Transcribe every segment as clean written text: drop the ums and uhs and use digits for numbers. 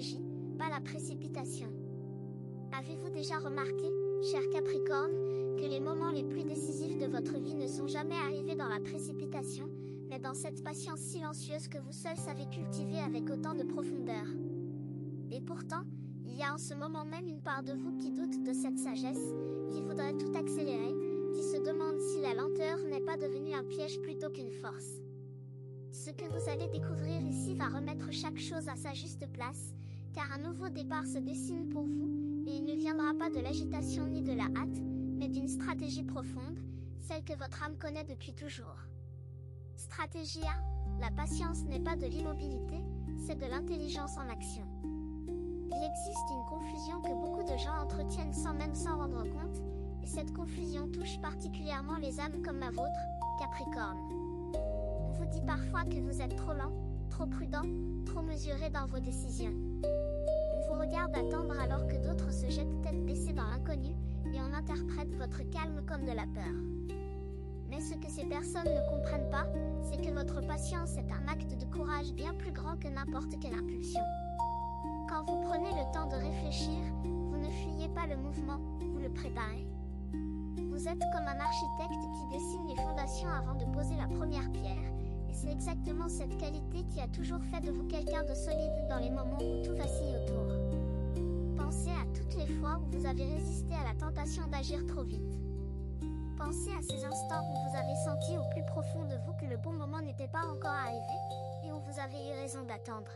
stratégie, pas la précipitation. Avez-vous déjà remarqué, cher Capricorne, que les moments les plus décisifs de votre vie ne sont jamais arrivés dans la précipitation, mais dans cette patience silencieuse que vous seul savez cultiver avec autant de profondeur? Et pourtant, il y a en ce moment même une part de vous qui doute de cette sagesse, qui voudrait tout accélérer, qui se demande si la lenteur n'est pas devenue un piège plutôt qu'une force. Ce que vous allez découvrir ici va remettre chaque chose à sa juste place, car un nouveau départ se dessine pour vous, et il ne viendra pas de l'agitation ni de la hâte, mais d'une stratégie profonde, celle que votre âme connaît depuis toujours. Stratégie A, la patience n'est pas de l'immobilité, c'est de l'intelligence en action. Il existe une confusion que beaucoup de gens entretiennent sans même s'en rendre compte, et cette confusion touche particulièrement les âmes comme la vôtre, Capricorne. On vous dit parfois que vous êtes trop lent, trop prudent, trop mesuré dans vos décisions. On vous regarde attendre alors que d'autres se jettent tête baissée dans l'inconnu, et on interprète votre calme comme de la peur. Mais ce que ces personnes ne comprennent pas, c'est que votre patience est un acte de courage bien plus grand que n'importe quelle impulsion. Quand vous prenez le temps de réfléchir, vous ne fuyez pas le mouvement, vous le préparez. Vous êtes comme un architecte qui dessine les fondations avant de poser la première pierre, et c'est exactement cette qualité qui a toujours fait de vous quelqu'un de solide dans les moments où tout vacille autour. Pensez à toutes les fois où vous avez résisté à la tentation d'agir trop vite. Pensez à ces instants où vous avez senti au plus profond de vous que le bon moment n'était pas encore arrivé, et où vous avez eu raison d'attendre.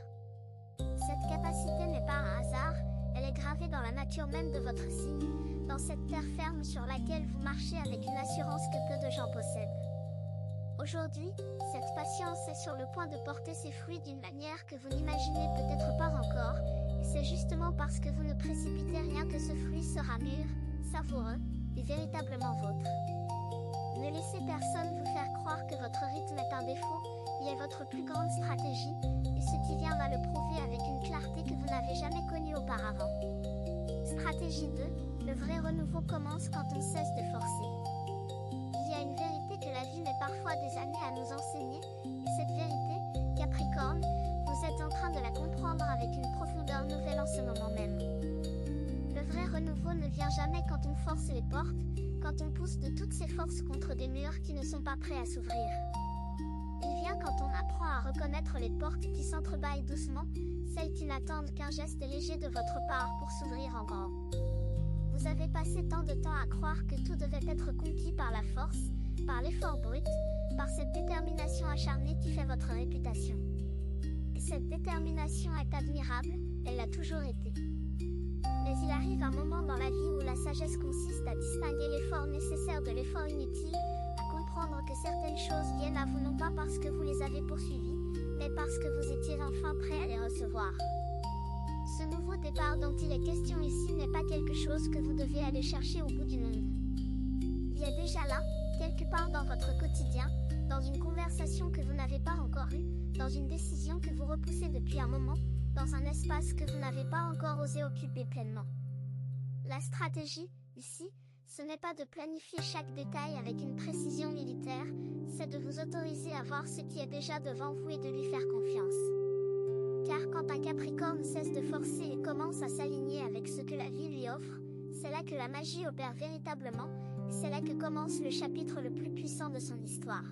Cette capacité n'est pas un hasard, elle est gravée dans la nature même de votre signe, dans cette terre ferme sur laquelle vous marchez avec une assurance que peu de gens possèdent. Aujourd'hui, cette patience est sur le point de porter ses fruits d'une manière que vous n'imaginez peut-être pas encore, et c'est justement parce que vous ne précipitez rien que ce fruit sera mûr, savoureux, et véritablement vôtre. Ne laissez personne vous faire croire que votre rythme est un défaut, il est votre plus grande stratégie, et ce qui vient va le prouver avec une clarté que vous n'avez jamais connue auparavant. Stratégie 2, le vrai renouveau commence quand on cesse de forcer. Il y a une vérité que la vie met parfois des années à nous enseigner, et cette vérité, Capricorne, vous êtes en train de la comprendre avec une profondeur nouvelle en ce moment même. Le vrai renouveau ne vient jamais quand on force les portes, quand on pousse de toutes ses forces contre des murs qui ne sont pas prêts à s'ouvrir. Il vient quand on apprend à reconnaître les portes qui s'entrebâillent doucement, celles qui n'attendent qu'un geste léger de votre part pour s'ouvrir en grand. Vous avez passé tant de temps à croire que tout devait être conquis par la force, par l'effort brut, par cette détermination acharnée qui fait votre réputation. Et cette détermination est admirable, elle l'a toujours été. Mais il arrive un moment dans la vie où la sagesse consiste à distinguer l'effort nécessaire de l'effort inutile, à comprendre que certaines choses viennent à vous non pas parce que vous les avez poursuivies, mais parce que vous étiez enfin prêt à les recevoir. Ce nouveau départ dont il est question ici n'est pas quelque chose que vous devez aller chercher au bout du monde. Il est déjà là, quelque part dans votre quotidien, dans une conversation que vous n'avez pas encore eue, dans une décision que vous repoussez depuis un moment, dans un espace que vous n'avez pas encore osé occuper pleinement. La stratégie, ici, ce n'est pas de planifier chaque détail avec une précision militaire, c'est de vous autoriser à voir ce qui est déjà devant vous et de lui faire confiance. Car quand un Capricorne cesse de forcer et commence à s'aligner avec ce que la vie lui offre, c'est là que la magie opère véritablement, et c'est là que commence le chapitre le plus puissant de son histoire.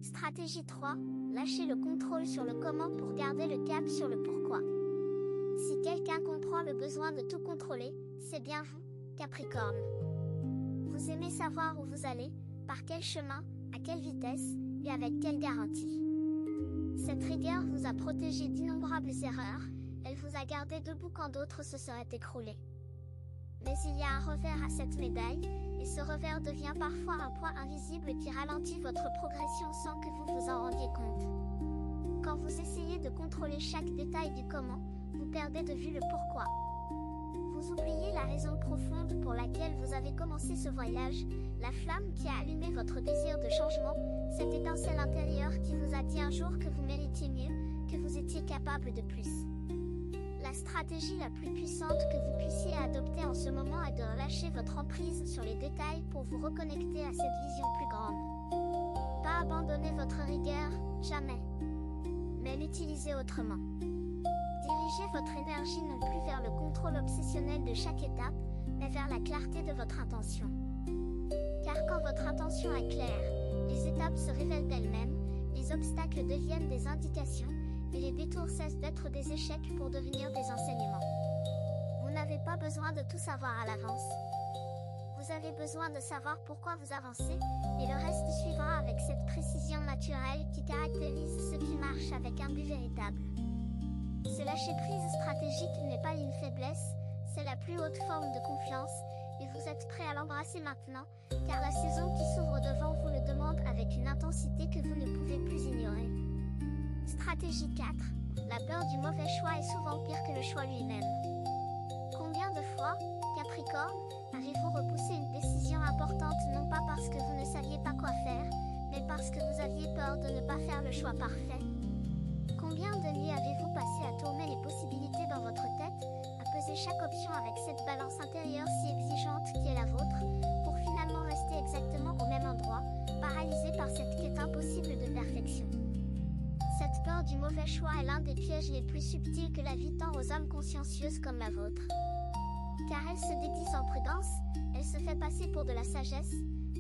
Stratégie 3, lâchez le contrôle sur le comment pour garder le cap sur le pourquoi. Si quelqu'un comprend le besoin de tout contrôler, c'est bien vous, Capricorne. Vous aimez savoir où vous allez, par quel chemin, à quelle vitesse, et avec quelle garantie. Cette rigueur vous a protégé d'innombrables erreurs, elle vous a gardé debout quand d'autres se seraient écroulés. Mais il y a un revers à cette médaille, et ce revers devient parfois un poids invisible qui ralentit votre progression sans que vous vous en rendiez compte. Quand vous essayez de contrôler chaque détail du comment, vous perdez de vue le pourquoi. Vous oubliez la raison profonde pour laquelle vous avez commencé ce voyage, la flamme qui a allumé votre désir de changement, cette étincelle intérieure qui vous a dit un jour que vous méritiez mieux, que vous étiez capable de plus. La stratégie la plus puissante que vous puissiez adopter en ce moment est de relâcher votre emprise sur les détails pour vous reconnecter à cette vision plus grande. Pas abandonner votre rigueur, jamais. Mais l'utiliser autrement. Dirigez votre énergie non plus vers le contrôle obsessionnel de chaque étape, mais vers la clarté de votre intention. Car quand votre intention est claire, les étapes se révèlent d'elles-mêmes, les obstacles deviennent des indications, et les détours cessent d'être des échecs pour devenir des enseignements. Vous n'avez pas besoin de tout savoir à l'avance. Vous avez besoin de savoir pourquoi vous avancez, et le reste suivra avec cette précision naturelle qui caractérise ceux qui marchent avec un but véritable. Ce lâcher-prise stratégique n'est pas une faiblesse, c'est la plus haute forme de confiance, et vous êtes prêt à l'embrasser maintenant, car la saison qui s'ouvre devant vous le demande avec une intensité que vous ne pouvez plus ignorer. Stratégie 4. La peur du mauvais choix est souvent pire que le choix lui-même. Combien de fois, Capricorne, avez-vous repoussé une décision importante non pas parce que vous ne saviez pas quoi faire, mais parce que vous aviez peur de ne pas faire le choix parfait? Combien de nuits avez-vous passé à tourner les possibilités dans votre tête, à peser chaque option avec cette balance intérieure si exigeante qui est la vôtre, pour finalement rester exactement au même endroit, paralysé par cette quête impossible de perfection? Cette peur du mauvais choix est l'un des pièges les plus subtils que la vie tend aux âmes consciencieuses comme la vôtre. Car elle se déguise en prudence, elle se fait passer pour de la sagesse,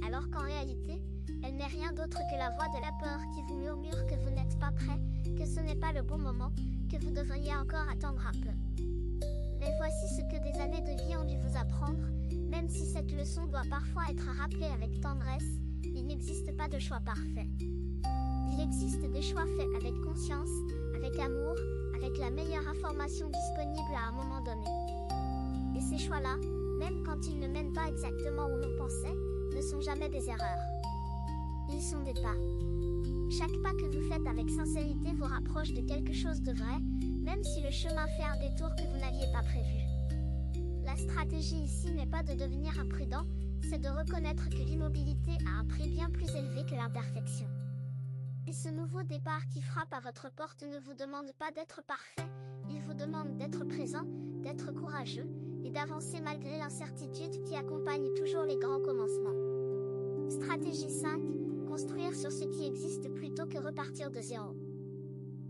alors qu'en réalité, elle n'est rien d'autre que la voix de la peur qui vous murmure que vous n'êtes pas prêt, que ce n'est pas le bon moment, que vous devriez encore attendre un peu. Mais voici ce que des années de vie ont dû vous apprendre, même si cette leçon doit parfois être rappelée avec tendresse, il n'existe pas de choix parfait. Il existe des choix faits avec conscience, avec amour, avec la meilleure information disponible à un moment donné. Et ces choix-là, même quand ils ne mènent pas exactement où l'on pensait, ne sont jamais des erreurs. Ils sont des pas. Chaque pas que vous faites avec sincérité vous rapproche de quelque chose de vrai, même si le chemin fait un détour que vous n'aviez pas prévu. La stratégie ici n'est pas de devenir imprudent, c'est de reconnaître que l'immobilité a un prix bien plus élevé que l'imperfection. Et ce nouveau départ qui frappe à votre porte ne vous demande pas d'être parfait, il vous demande d'être présent, d'être courageux, et d'avancer malgré l'incertitude qui accompagne toujours les grands commencements. Stratégie 5. Construire sur ce qui existe plutôt que repartir de zéro.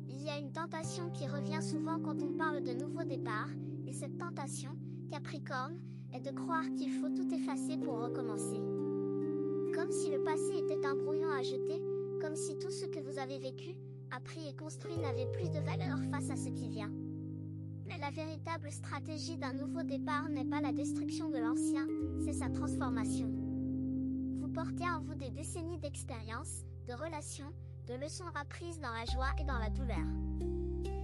Il y a une tentation qui revient souvent quand on parle de nouveau départ, et cette tentation, Capricorne, est de croire qu'il faut tout effacer pour recommencer. Comme si le passé était un brouillon à jeter, comme si tout ce que vous avez vécu, appris et construit n'avait plus de valeur face à ce qui vient. Mais la véritable stratégie d'un nouveau départ n'est pas la destruction de l'ancien, c'est sa transformation. Vous portez en vous des décennies d'expérience, de relations, de leçons apprises dans la joie et dans la douleur.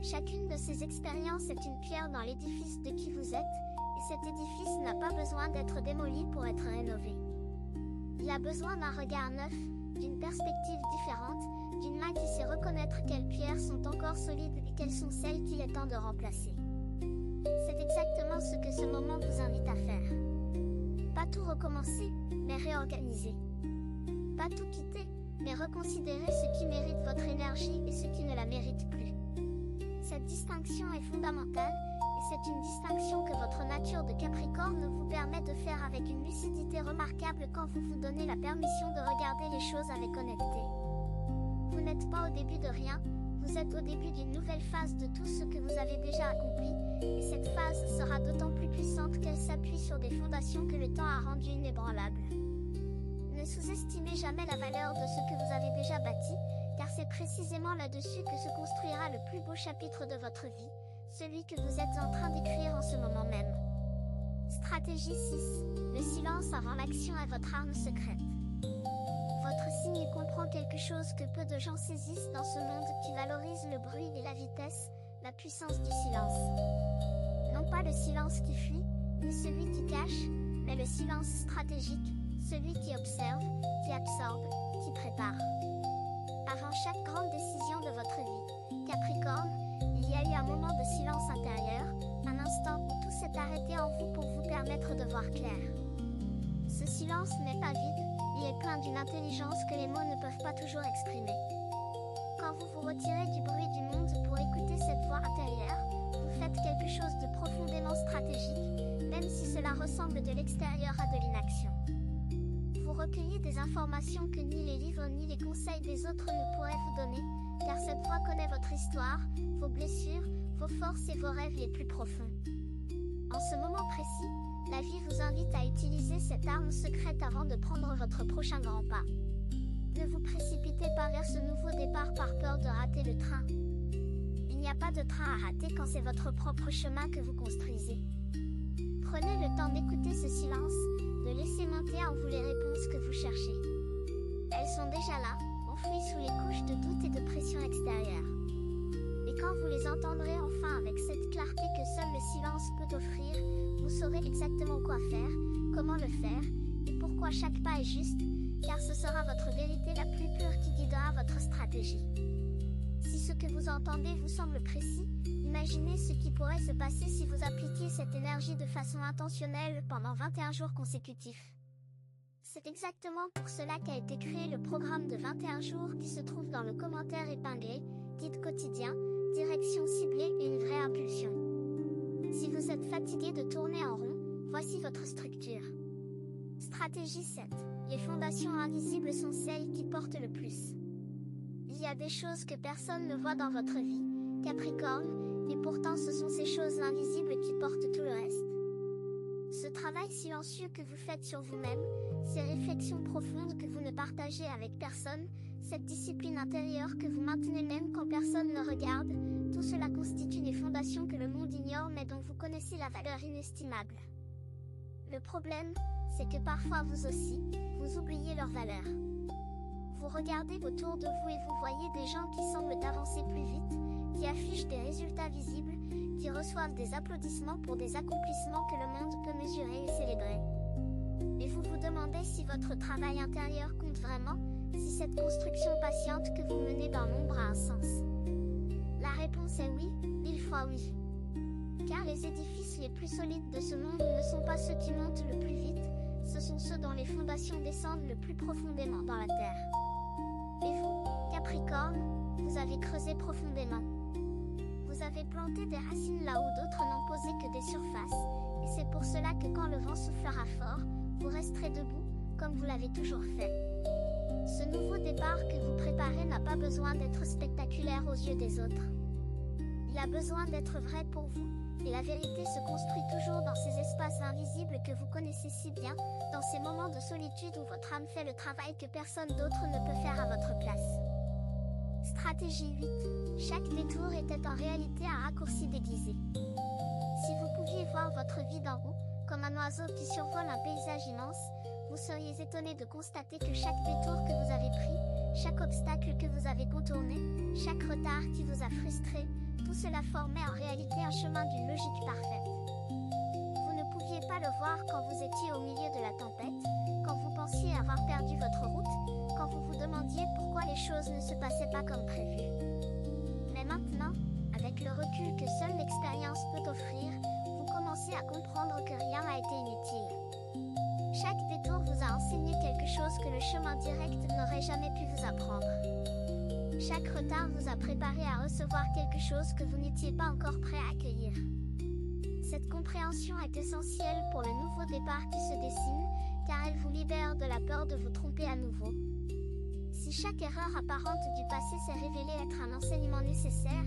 Chacune de ces expériences est une pierre dans l'édifice de qui vous êtes, et cet édifice n'a pas besoin d'être démoli pour être rénové. Il a besoin d'un regard neuf, d'une perspective différente, d'une main qui sait reconnaître quelles pierres sont encore solides et quelles sont celles qu'il est temps de remplacer. C'est exactement ce que ce moment vous invite à faire. Pas tout recommencer, mais réorganiser. Pas tout quitter, mais reconsidérer ce qui mérite votre énergie et ce qui ne la mérite plus. Cette distinction est fondamentale, et c'est une distinction que votre nature de Capricorne vous permet de faire avec une lucidité remarquable quand vous vous donnez la permission de regarder les choses avec honnêteté. Vous n'êtes pas au début de rien, vous êtes au début d'une nouvelle phase de tout ce que vous avez déjà accompli, et cette phase sera d'autant plus puissante qu'elle s'appuie sur des fondations que le temps a rendues inébranlables. Ne sous-estimez jamais la valeur de ce que vous avez déjà bâti, car c'est précisément là-dessus que se construira le plus beau chapitre de votre vie, celui que vous êtes en train d'écrire en ce moment même. Stratégie 6. Le silence avant l'action est votre arme secrète. Votre signe comprend quelque chose que peu de gens saisissent dans ce monde qui valorise le bruit et la vitesse, la puissance du silence. Non pas le silence qui fuit, ni celui qui cache, mais le silence stratégique, celui qui observe, qui absorbe, qui prépare. Avant chaque grande décision de votre vie, Capricorne, il y a eu un moment de silence intérieur, un instant où tout s'est arrêté en vous pour vous permettre de voir clair. Ce silence n'est pas vide, il est plein d'une intelligence que les mots ne peuvent pas toujours exprimer. Quand vous vous retirez du bruit du monde pour écouter cette voix intérieure, vous faites quelque chose de profondément stratégique, même si cela ressemble de l'extérieur à de l'inaction. Vous recueillez des informations que ni les livres ni les conseils des autres ne pourraient vous donner, car cette voix connaît votre histoire, vos blessures, vos forces et vos rêves les plus profonds. En ce moment précis, la vie vous invite à utiliser cette arme secrète avant de prendre votre prochain grand pas. Ne vous précipitez pas vers ce nouveau départ par peur de rater le train. Il n'y a pas de train à rater quand c'est votre propre chemin que vous construisez. Prenez le temps d'écouter ce silence, de laisser monter en vous les réponses que vous cherchez. Elles sont déjà là, enfouies sous les couches de doute et de pression extérieure. Et quand vous les entendrez enfin avec cette clarté que seul le silence peut offrir, vous saurez exactement quoi faire, comment le faire, et pourquoi chaque pas est juste, car ce sera votre vérité la plus pure qui guidera votre stratégie. Si ce que vous entendez vous semble précis, imaginez ce qui pourrait se passer si vous appliquiez cette énergie de façon intentionnelle pendant 21 jours consécutifs. C'est exactement pour cela qu'a été créé le programme de 21 jours qui se trouve dans le commentaire épinglé, guide quotidien, direction ciblée et une vraie impulsion. Si vous êtes fatigué de tourner en rond, voici votre structure. Stratégie 7. Les fondations invisibles sont celles qui portent le plus. Il y a des choses que personne ne voit dans votre vie, Capricorne, et pourtant ce sont ces choses invisibles qui portent tout le reste. Ce travail silencieux que vous faites sur vous-même, ces réflexions profondes que vous ne partagez avec personne, cette discipline intérieure que vous maintenez même quand personne ne regarde, tout cela constitue des fondations que le monde ignore mais dont vous connaissez la valeur inestimable. Le problème, c'est que parfois vous aussi, vous oubliez leur valeur. Vous regardez autour de vous et vous voyez des gens qui semblent avancer plus vite, qui affichent des résultats visibles, qui reçoivent des applaudissements pour des accomplissements que le monde peut mesurer et célébrer. Et vous vous demandez si votre travail intérieur compte vraiment, si cette construction patiente que vous menez dans l'ombre a un sens. La réponse est oui, 1000 fois oui. Car les édifices les plus solides de ce monde ne sont pas ceux qui montent le plus vite, ce sont ceux dont les fondations descendent le plus profondément dans la terre. Et vous, Capricorne, vous avez creusé profondément. Vous avez planté des racines là où d'autres n'ont posé que des surfaces, et c'est pour cela que quand le vent soufflera fort, vous resterez debout, comme vous l'avez toujours fait. Ce nouveau départ que vous préparez n'a pas besoin d'être spectaculaire aux yeux des autres. Il a besoin d'être vrai pour vous, et la vérité se construit toujours dans ces espaces invisibles que vous connaissez si bien, dans ces moments de solitude où votre âme fait le travail que personne d'autre ne peut faire à votre place. Stratégie 8. Chaque détour était en réalité un raccourci déguisé. Si vous pouviez voir votre vie d'en haut, comme un oiseau qui survole un paysage immense, vous seriez étonné de constater que chaque détour que vous avez pris, chaque obstacle que vous avez contourné, chaque retard qui vous a frustré, tout cela formait en réalité un chemin d'une logique parfaite. Vous ne pouviez pas le voir quand vous étiez au milieu de la tempête, quand vous pensiez avoir perdu votre route, quand vous vous demandiez pourquoi les choses ne se passaient pas comme prévu. Mais maintenant, avec le recul que seule l'expérience peut offrir, vous commencez à comprendre que rien n'a été inutile. Chaque détour vous a enseigné quelque chose que le chemin direct n'aurait jamais pu vous apprendre. Chaque retard vous a préparé à recevoir quelque chose que vous n'étiez pas encore prêt à accueillir. Cette compréhension est essentielle pour le nouveau départ qui se dessine, car elle vous libère de la peur de vous tromper à nouveau. Si chaque erreur apparente du passé s'est révélée être un enseignement nécessaire,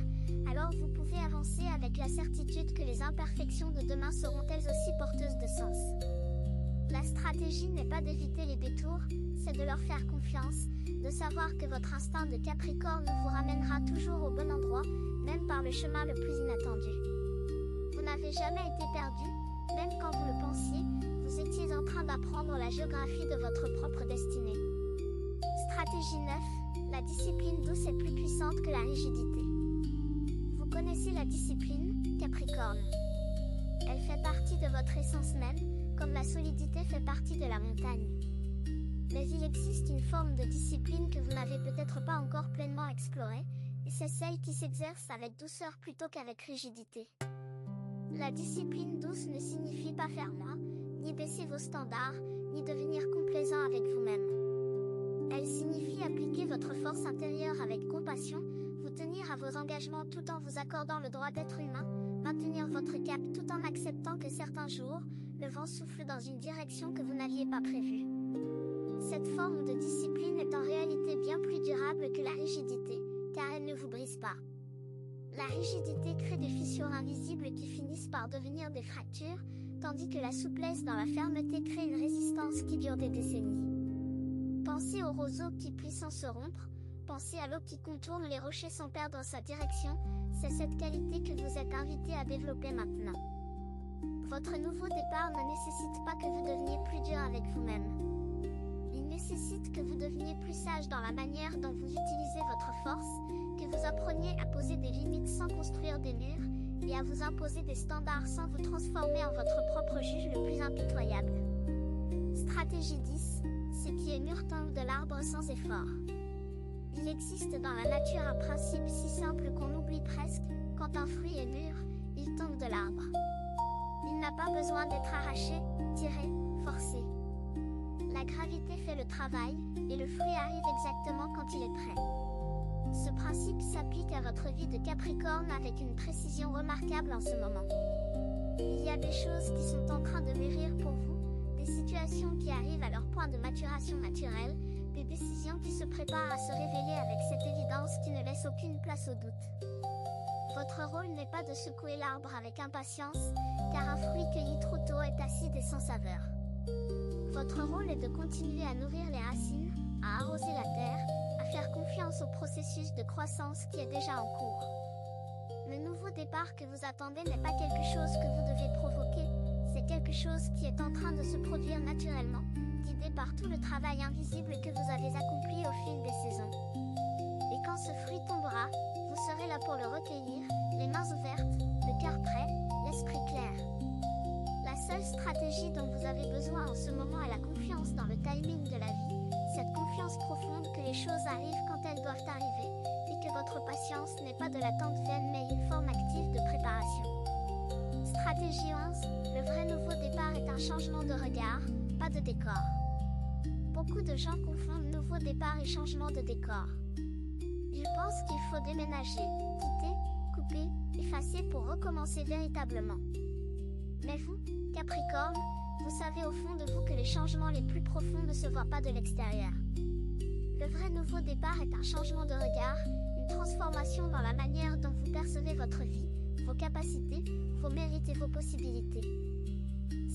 alors vous pouvez avancer avec la certitude que les imperfections de demain seront elles aussi porteuses de sens. La stratégie n'est pas d'éviter les détours, c'est de leur faire confiance, de savoir que votre instinct de Capricorne vous ramènera toujours au bon endroit, même par le chemin le plus inattendu. Vous n'avez jamais été perdu, même quand vous le pensiez, vous étiez en train d'apprendre la géographie de votre propre destinée. Stratégie 9. La discipline douce est plus puissante que la rigidité. Vous connaissez la discipline, Capricorne. Elle fait partie de votre essence même, comme la solidité fait partie de la montagne. Mais il existe une forme de discipline que vous n'avez peut-être pas encore pleinement explorée, et c'est celle qui s'exerce avec douceur plutôt qu'avec rigidité. La discipline douce ne signifie pas faire moins, ni baisser vos standards, ni devenir complaisant avec vous-même. Elle signifie appliquer votre force intérieure avec compassion, vous tenir à vos engagements tout en vous accordant le droit d'être humain, maintenir votre cap tout en acceptant que certains jours, le vent souffle dans une direction que vous n'aviez pas prévue. Cette forme de discipline est en réalité bien plus durable que la rigidité, car elle ne vous brise pas. La rigidité crée des fissures invisibles qui finissent par devenir des fractures, tandis que la souplesse dans la fermeté crée une résistance qui dure des décennies. Pensez au roseau qui plie sans se rompre, pensez à l'eau qui contourne les rochers sans perdre sa direction, c'est cette qualité que vous êtes invité à développer maintenant. Votre nouveau départ ne nécessite pas que vous deveniez plus dur avec vous-même. Il nécessite que vous deveniez plus sage dans la manière dont vous utilisez votre force, que vous appreniez à poser des limites sans construire des murs, et à vous imposer des standards sans vous transformer en votre propre juge le plus impitoyable. Stratégie 10. Ce qui est mûr tombe de l'arbre sans effort. Il existe dans la nature un principe si simple qu'on oublie presque, quand un fruit est mûr, il tombe de l'arbre. Il n'a pas besoin d'être arraché, tiré, forcé. La gravité fait le travail, et le fruit arrive exactement quand il est prêt. Ce principe s'applique à votre vie de Capricorne avec une précision remarquable en ce moment. Il y a des choses qui sont en train de mûrir pour vous, des situations qui arrivent à leur point de maturation naturelle, des décisions qui se préparent à se révéler avec cette évidence qui ne laisse aucune place au doute. Votre rôle n'est pas de secouer l'arbre avec impatience, car un fruit cueilli trop tôt est acide et sans saveur. Votre rôle est de continuer à nourrir les racines, à arroser la terre, à faire confiance au processus de croissance qui est déjà en cours. Le nouveau départ que vous attendez n'est pas quelque chose que vous devez provoquer, c'est quelque chose qui est en train de se produire naturellement, guidé par tout le travail invisible que vous avez accompli au fil des saisons. Et quand ce fruit tombera, vous serez là pour le recueillir, les mains ouvertes, le cœur prêt, l'esprit clair. La seule stratégie dont vous avez besoin en ce moment est la confiance dans le timing de la vie, cette confiance profonde que les choses arrivent quand elles doivent arriver, et que votre patience n'est pas de l'attente vaine mais une forme active de préparation. Stratégie 11, le vrai nouveau départ est un changement de regard, pas de décor. Beaucoup de gens confondent nouveau départ et changement de décor. Ils pensent qu'il faut déménager, quitter, couper, effacer pour recommencer véritablement. Mais vous, Capricorne, vous savez au fond de vous que les changements les plus profonds ne se voient pas de l'extérieur. Le vrai nouveau départ est un changement de regard, une transformation dans la manière dont vous percevez votre vie, vos capacités, vos mérites et vos possibilités.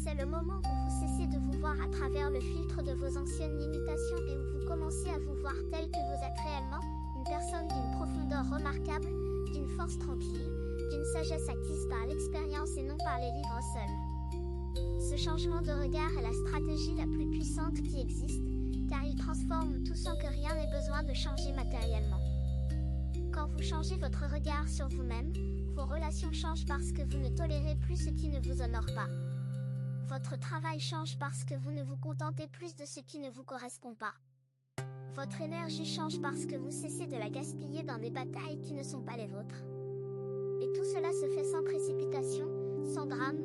C'est le moment où vous cessez de vous voir à travers le filtre de vos anciennes limitations et où vous commencez à vous voir tel que vous êtes réellement, une personne d'une profondeur remarquable, d'une force tranquille, d'une sagesse acquise par l'expérience et non par les livres seuls. Ce changement de regard est la stratégie la plus puissante qui existe, car il transforme tout sans que rien n'ait besoin de changer matériellement. Quand vous changez votre regard sur vous-même, vos relations changent parce que vous ne tolérez plus ce qui ne vous honore pas. Votre travail change parce que vous ne vous contentez plus de ce qui ne vous correspond pas. Votre énergie change parce que vous cessez de la gaspiller dans des batailles qui ne sont pas les vôtres. Et tout cela se fait sans précipitation, sans drame,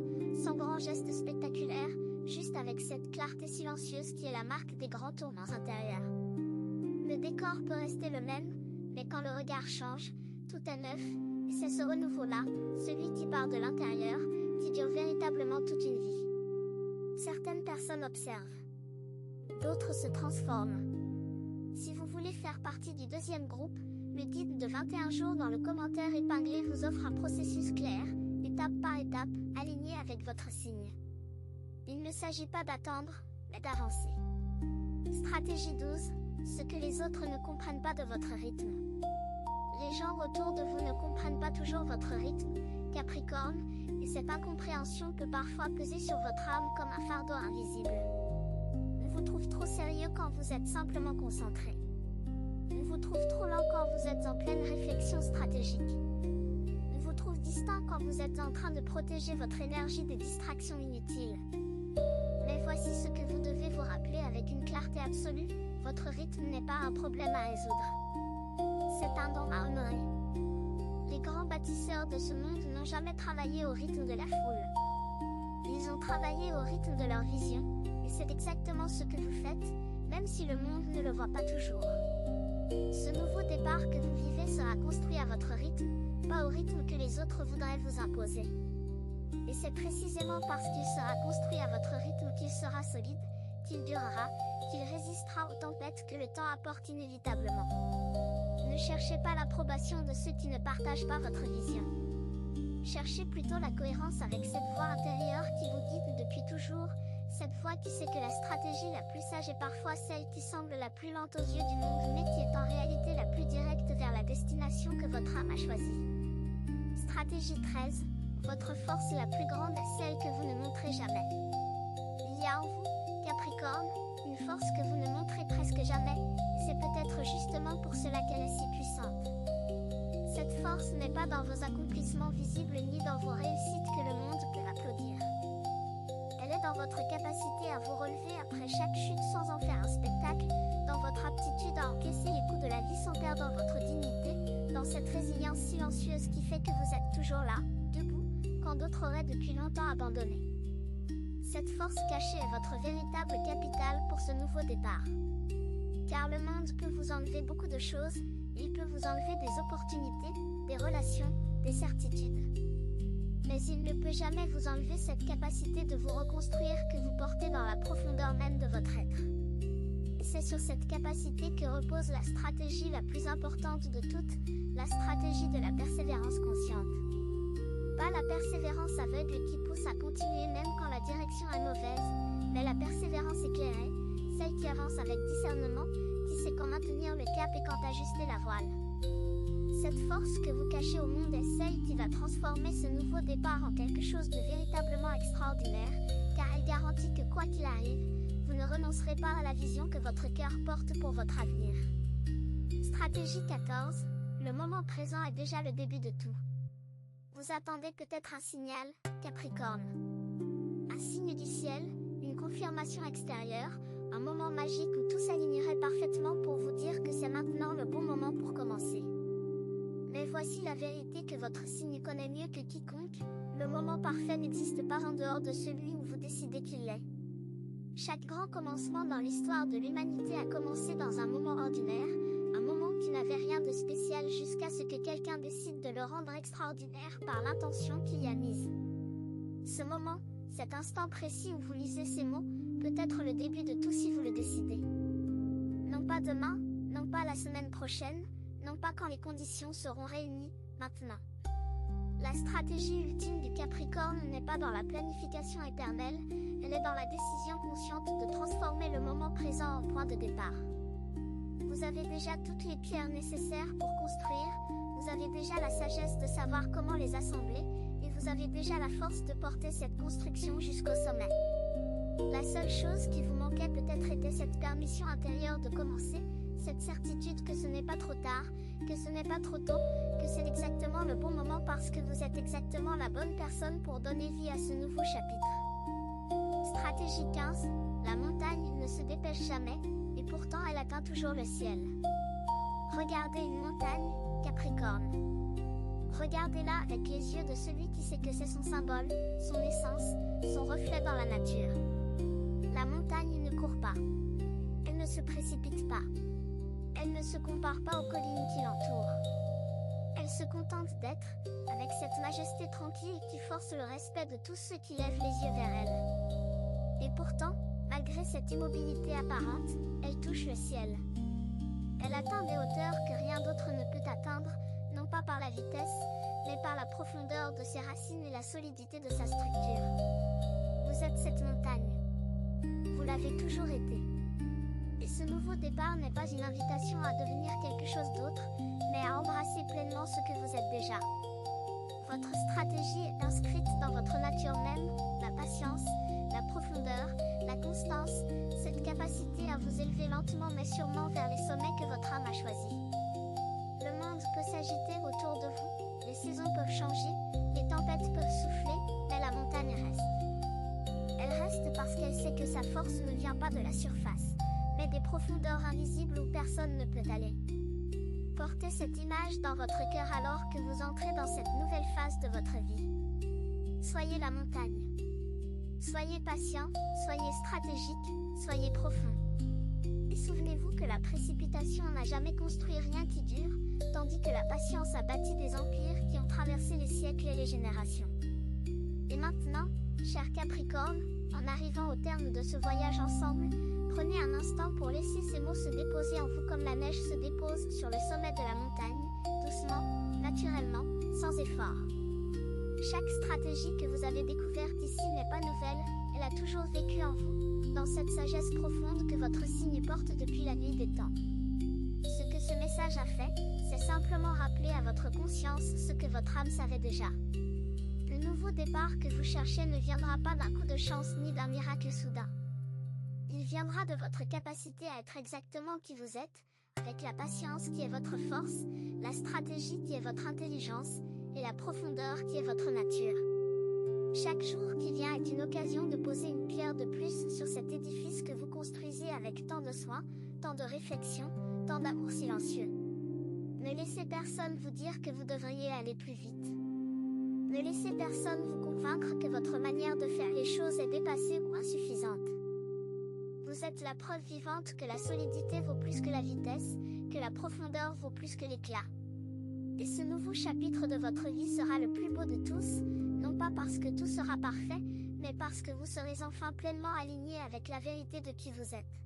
sans grands gestes spectaculaires, juste avec cette clarté silencieuse qui est la marque des grands tournants intérieurs. Le décor peut rester le même, mais quand le regard change, tout est neuf, et c'est ce renouveau-là, celui qui part de l'intérieur, qui dure véritablement toute une vie. Certaines personnes observent. D'autres se transforment. Si vous voulez faire partie du deuxième groupe, le guide de 21 jours dans le commentaire épinglé vous offre un processus clair, étape par étape, aligné avec votre signe. Il ne s'agit pas d'attendre, mais d'avancer. Stratégie 12, ce que les autres ne comprennent pas de votre rythme. Les gens autour de vous ne comprennent pas toujours votre rythme, Capricorne, et cette incompréhension peut parfois peser sur votre âme comme un fardeau invisible. On vous trouve trop sérieux quand vous êtes simplement concentré. On vous trouve trop lent quand vous êtes en pleine réflexion stratégique. On vous trouve distinct quand vous êtes en train de protéger votre énergie des distractions inutiles. Mais voici ce que vous devez vous rappeler avec une clarté absolue, votre rythme n'est pas un problème à résoudre. C'est un don à honorer. Les grands bâtisseurs de ce monde n'ont jamais travaillé au rythme de la foule. Ils ont travaillé au rythme de leur vision, et c'est exactement ce que vous faites, même si le monde ne le voit pas toujours. Ce nouveau départ que vous vivez sera construit à votre rythme, pas au rythme que les autres voudraient vous imposer. Et c'est précisément parce qu'il sera construit à votre rythme qu'il sera solide, qu'il durera, qu'il résistera aux tempêtes que le temps apporte inévitablement. Ne cherchez pas l'approbation de ceux qui ne partagent pas votre vision. Cherchez plutôt la cohérence avec cette voix intérieure qui vous guide depuis toujours, cette voix qui sait que la stratégie la plus sage est parfois celle qui semble la plus lente aux yeux du monde, mais qui est en réalité la plus directe vers la destination que votre âme a choisie. Stratégie 13. Votre force la plus grande est celle que vous ne montrez jamais. Il y a en vous, Capricorne, une force que vous ne montrez presque jamais, et c'est peut-être justement pour cela qu'elle est si puissante. Cette force n'est pas dans vos accomplissements visibles ni dans vos réussites que le monde peut applaudir. Elle est dans votre capacité à vous relever après chaque chute sans en faire un spectacle, dans votre aptitude à encaisser les coups de la vie sans perdre votre dignité, dans cette résilience silencieuse qui fait que vous êtes toujours là, debout, quand d'autres auraient depuis longtemps abandonné. Cette force cachée est votre véritable capital pour ce nouveau départ. Car le monde peut vous enlever beaucoup de choses, il peut vous enlever des opportunités, des relations, des certitudes. Mais il ne peut jamais vous enlever cette capacité de vous reconstruire que vous portez dans la profondeur même de votre être. Et c'est sur cette capacité que repose la stratégie la plus importante de toutes, la stratégie de la persévérance consciente. Pas la persévérance aveugle qui pousse à continuer même quand la direction est mauvaise, mais la persévérance éclairée, celle qui avance avec discernement, qui sait quand maintenir le cap et quand ajuster la voile. Cette force que vous cachez au monde est celle qui va transformer ce nouveau départ en quelque chose de véritablement extraordinaire, car elle garantit que quoi qu'il arrive, vous ne renoncerez pas à la vision que votre cœur porte pour votre avenir. Stratégie 14. Le moment présent est déjà le début de tout. Vous attendez peut-être un signal, Capricorne. Un signe du ciel, une confirmation extérieure, un moment magique où tout s'alignerait parfaitement pour vous dire que c'est maintenant le bon moment pour commencer. Mais voici la vérité que votre signe connaît mieux que quiconque, le moment parfait n'existe pas en dehors de celui où vous décidez qu'il l'est. Chaque grand commencement dans l'histoire de l'humanité a commencé dans un moment ordinaire, un moment qui n'avait rien de spécial jusqu'à ce que quelqu'un décide de le rendre extraordinaire par l'intention qu'il y a mise. Ce moment, cet instant précis où vous lisez ces mots, peut être le début de tout si vous le décidez. Non pas demain, non pas la semaine prochaine, non pas quand les conditions seront réunies, maintenant. La stratégie ultime du Capricorne n'est pas dans la planification éternelle, elle est dans la décision consciente de transformer le moment présent en point de départ. Vous avez déjà toutes les pierres nécessaires pour construire, vous avez déjà la sagesse de savoir comment les assembler, et vous avez déjà la force de porter cette construction jusqu'au sommet. La seule chose qui vous manquait peut-être était cette permission intérieure de commencer, cette certitude que ce n'est pas trop tard, que ce n'est pas trop tôt, que c'est exactement le bon moment parce que vous êtes exactement la bonne personne pour donner vie à ce nouveau chapitre. Stratégie 15. La montagne ne se dépêche jamais, et pourtant elle atteint toujours le ciel. Regardez une montagne, Capricorne. Regardez-la avec les yeux de celui qui sait que c'est son symbole, son essence, son reflet dans la nature. La montagne ne court pas. Elle ne se précipite pas. Elle ne se compare pas aux collines qui l'entourent. Elle se contente d'être, avec cette majesté tranquille qui force le respect de tous ceux qui lèvent les yeux vers elle. Et pourtant, malgré cette immobilité apparente, elle touche le ciel. Elle atteint des hauteurs que rien d'autre ne peut atteindre, non pas par la vitesse, mais par la profondeur de ses racines et la solidité de sa structure. Vous êtes cette montagne. Vous l'avez toujours été. Et ce nouveau départ n'est pas une invitation à devenir quelque chose d'autre, mais à embrasser pleinement ce que vous êtes déjà. Votre stratégie est inscrite dans votre nature même, la patience, la profondeur, la constance, cette capacité à vous élever lentement mais sûrement vers les sommets que votre âme a choisis. Le monde peut s'agiter autour de vous, les saisons peuvent changer, les tempêtes peuvent souffler, mais la montagne reste. Elle reste parce qu'elle sait que sa force ne vient pas de la surface, mais des profondeurs invisibles où personne ne peut aller. Portez cette image dans votre cœur alors que vous entrez dans cette nouvelle phase de votre vie. Soyez la montagne. Soyez patient, soyez stratégique, soyez profond. Et souvenez-vous que la précipitation n'a jamais construit rien qui dure, tandis que la patience a bâti des empires qui ont traversé les siècles et les générations. Et maintenant, cher Capricorne, en arrivant au terme de ce voyage ensemble, Prenez un instant pour laisser ces mots se déposer en vous comme la neige se dépose sur le sommet de la montagne, doucement, naturellement, sans effort. Chaque stratégie que vous avez découverte ici n'est pas nouvelle, elle a toujours vécu en vous, dans cette sagesse profonde que votre signe porte depuis la nuit des temps. Ce que ce message a fait, c'est simplement rappeler à votre conscience ce que votre âme savait déjà. Le nouveau départ que vous cherchez ne viendra pas d'un coup de chance ni d'un miracle soudain. Il viendra de votre capacité à être exactement qui vous êtes, avec la patience qui est votre force, la stratégie qui est votre intelligence, et la profondeur qui est votre nature. Chaque jour qui vient est une occasion de poser une pierre de plus sur cet édifice que vous construisez avec tant de soin, tant de réflexion, tant d'amour silencieux. Ne laissez personne vous dire que vous devriez aller plus vite. Ne laissez personne vous convaincre que votre manière de faire les choses est dépassée ou insuffisante. Vous êtes la preuve vivante que la solidité vaut plus que la vitesse, que la profondeur vaut plus que l'éclat. Et ce nouveau chapitre de votre vie sera le plus beau de tous, non pas parce que tout sera parfait, mais parce que vous serez enfin pleinement aligné avec la vérité de qui vous êtes.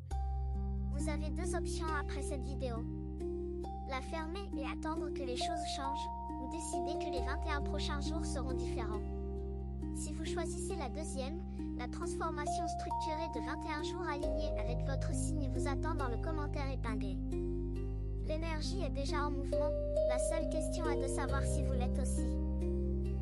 Vous avez deux options après cette vidéo. La fermer et attendre que les choses changent, ou décider que les 21 prochains jours seront différents. Si vous choisissez la deuxième, la transformation structurée de 21 jours alignés avec votre signe vous attend dans le commentaire épinglé. L'énergie est déjà en mouvement, la seule question est de savoir si vous l'êtes aussi.